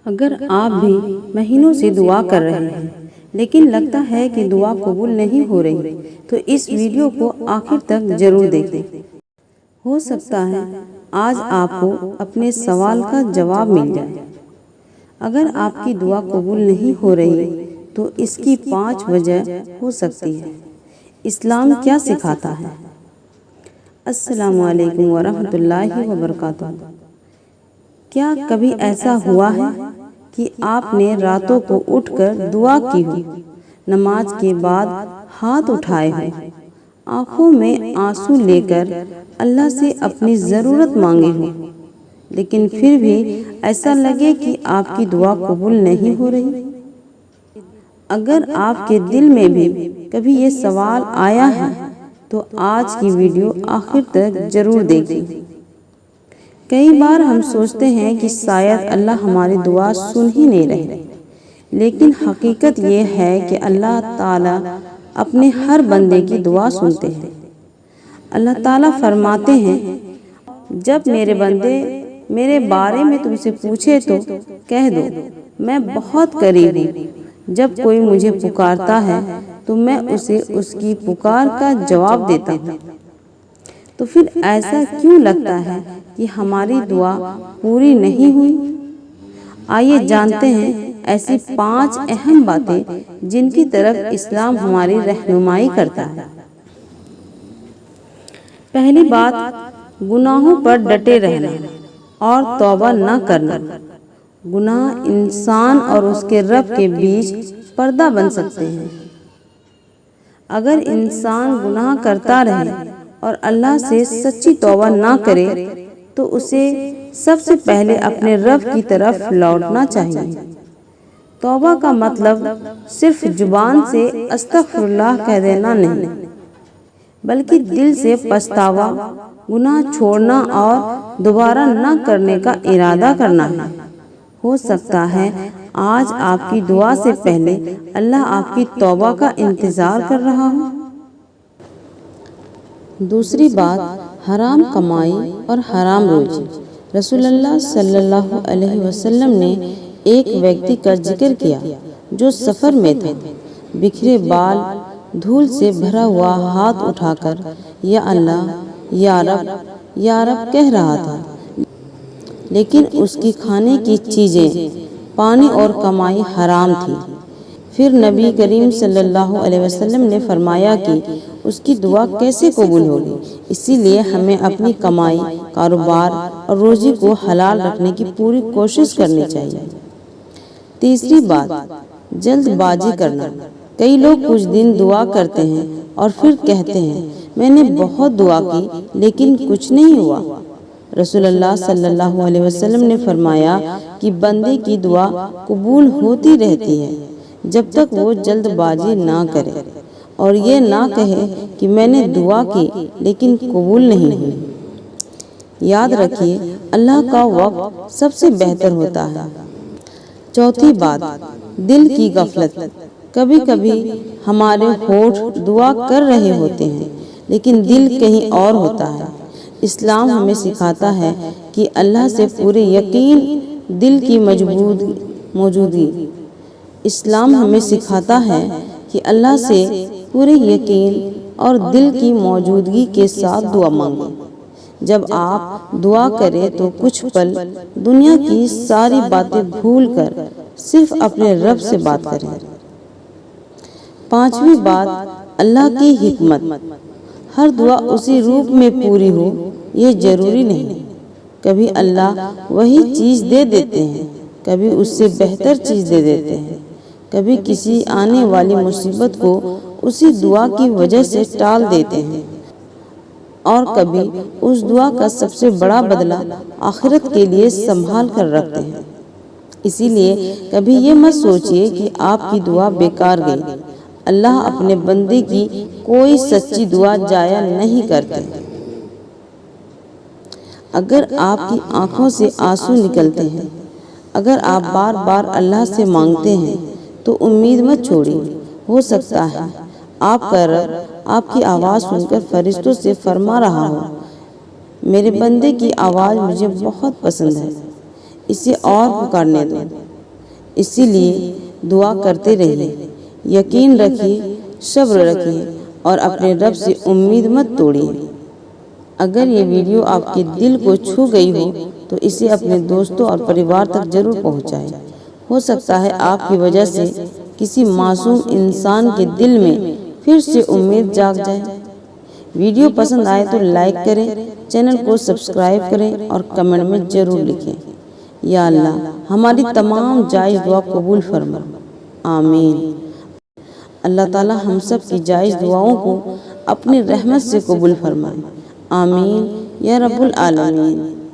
اگر آپ بھی مہینوں سے دعا کر رہے ہیں لیکن لگتا ہے کہ دعا قبول نہیں ہو رہی تو اس ویڈیو کو آخر تک ضرور دیکھیں۔ ہو سکتا ہے آج آپ کو اپنے سوال کا جواب مل جائے۔ اگر آپ کی دعا قبول نہیں ہو رہی تو اس کی 5 وجہ ہو سکتی ہے۔ اسلام کیا سکھاتا ہے؟ السلام علیکم ورحمۃ اللہ وبرکاتہ۔ کیا کبھی ایسا ہوا ہے کہ آپ نے راتوں کو اٹھ کر دعا کی ہو، نماز کے بعد ہاتھ اٹھائے ہو، آنکھوں میں آنسو لے کر اللہ سے اپنی ضرورت مانگی ہو، لیکن پھر بھی ایسا لگے کہ آپ کی دعا قبول نہیں ہو رہی؟ اگر آپ کے دل میں بھی کبھی یہ سوال آیا ہے تو آج کی ویڈیو آخر تک ضرور دیکھیں۔ کئی بار ہم سوچتے ہیں کہ شاید اللہ ہماری دعا سن ہی نہیں رہے، لیکن حقیقت یہ ہے کہ اللہ تعالیٰ اپنے ہر بندے کی دعا سنتے ہیں۔ اللہ تعالیٰ فرماتے ہیں، جب میرے بندے میرے بارے میں تم سے پوچھے تو کہہ دو میں بہت قریب ہوں، جب کوئی مجھے پکارتا ہے تو میں اسے اس کی پکار کا جواب دیتا ہوں۔ تو پھر ایسا کیوں لگتا ہے کہ ہماری دعا پوری نہیں ہوئی؟ آئیے جانتے ہیں ایسی 5 اہم باتیں جن کی طرف اسلام ہماری رہنمائی کرتا ہے۔ پہلی بات، گناہوں پر ڈٹے رہنا اور توبہ نہ کرنا۔ گناہ انسان اور اس کے رب کے بیچ پردہ بن سکتے ہیں۔ اگر انسان گناہ کرتا رہے اور اللہ سے سچی توبہ نہ کرے تو اسے سب سے پہلے اپنے رب کی طرف لوٹنا چاہیے۔ توبہ کا مطلب صرف زبان سے استغفر اللہ کہہ دینا نہیں، بلکہ دل سے پچھتاوا، گناہ چھوڑنا اور دوبارہ نہ کرنے کا ارادہ کرنا ہے۔ ہو سکتا ہے آج آپ کی دعا سے پہلے اللہ آپ کی توبہ کا انتظار کر رہا ہو۔ دوسری بات، حرام کمائی اور حرام روزی۔ رسول اللہ صلی اللہ علیہ وسلم نے ایک ویکتی کا ذکر کیا جو سفر میں تھا، بکھرے بال، دھول سے بھرا ہوا ہاتھ اٹھا کر یا اللہ، یا رب کہہ رہا تھا، لیکن اس کی کھانے کی چیزیں، پانی اور کمائی حرام تھی۔ پھر نبی کریم صلی اللہ علیہ وسلم نے فرمایا کہ اس کی دعا کیسے قبول ہوگی؟ اسی لیے ہمیں اپنی کمائی، کاروبار اور روزی کو حلال رکھنے کی پوری کوشش کرنی چاہیے۔ تیسری بات، جلد بازی کرنا۔ کئی لوگ کچھ دن دعا کرتے ہیں اور پھر کہتے ہیں میں نے بہت دعا کی لیکن کچھ نہیں ہوا۔ رسول اللہ صلی اللہ علیہ وسلم نے فرمایا کہ بندے کی دعا قبول ہوتی رہتی ہے جب تک وہ جلد بازی نہ کرے اور یہ نہ کہے کہ میں نے دعا کی لیکن قبول نہیں ہوئی۔ یاد رکھیے، اللہ کا وقت سب سے بہتر ہوتا ہے۔ چوتھی بات، دل کی غفلت۔ کبھی کبھی ہمارے ہونٹ دعا کر رہے ہوتے ہیں لیکن دل کہیں اور ہوتا ہے۔ اسلام ہمیں سکھاتا ہے کہ اللہ سے پورے یقین، دل کی موجودگی۔ اسلام ہمیں سکھاتا ہے کہ اللہ سے پورے یقین اور دل کی موجودگی کے ساتھ دعا مانگیں۔ جب آپ دعا کریں تو کچھ پل دنیا کی ساری باتیں بھول کر صرف اپنے رب سے بات کریں۔ پانچویں بات، اللہ کی حکمت۔ ہر دعا اسی روپ میں پوری ہو یہ ضروری نہیں۔ کبھی اللہ وہی چیز دے دیتے ہیں، کبھی اس سے بہتر چیز دے دیتے ہیں، کبھی کسی آنے والی مصیبت کو اسی دعا کی وجہ سے ٹال دیتے ہیں، اور کبھی اس دعا کا سب سے بڑا بدلہ آخرت کے لیے سنبھال کر رکھتے ہیں۔ اسی لیے کبھی یہ مت سوچئے کہ آپ کی دعا بیکار گئی۔ اللہ اپنے بندے کی کوئی سچی دعا ضائع نہیں کرتے۔ اگر آپ کی آنکھوں سے آنسو نکلتے ہیں، اگر آپ بار بار اللہ سے مانگتے ہیں تو امید مت چھوڑیے۔ ہو سکتا ہے آپ کا رب آپ کی آواز سن کر فرشتوں سے فرما رہا ہو، میرے بندے کی آواز مجھے بہت پسند ہے، اسے اور پکارنے دو۔ اسی لیے دعا کرتے رہیے، یقین رکھیے، صبر رکھیے اور اپنے رب سے امید مت توڑیے۔ اگر یہ ویڈیو آپ کے دل کو چھو گئی ہو تو اسے اپنے دوستوں اور پریوار تک ضرور پہنچائیں۔ ہو سکتا ہے آپ کی وجہ سے کسی معصوم انسان کے دل میں پھر سے امید جاگ جائے۔ ویڈیو پسند آئے تو لائک کریں، چینل کو سبسکرائب کریں اور کمنٹ میں ضرور لکھیں۔ یا اللہ ہماری تمام جائز دعا قبول فرما، آمین۔ اللہ تعالی ہم سب کی جائز دعاؤں کو اپنی رحمت سے قبول فرمائے، آمین یا رب العالمین۔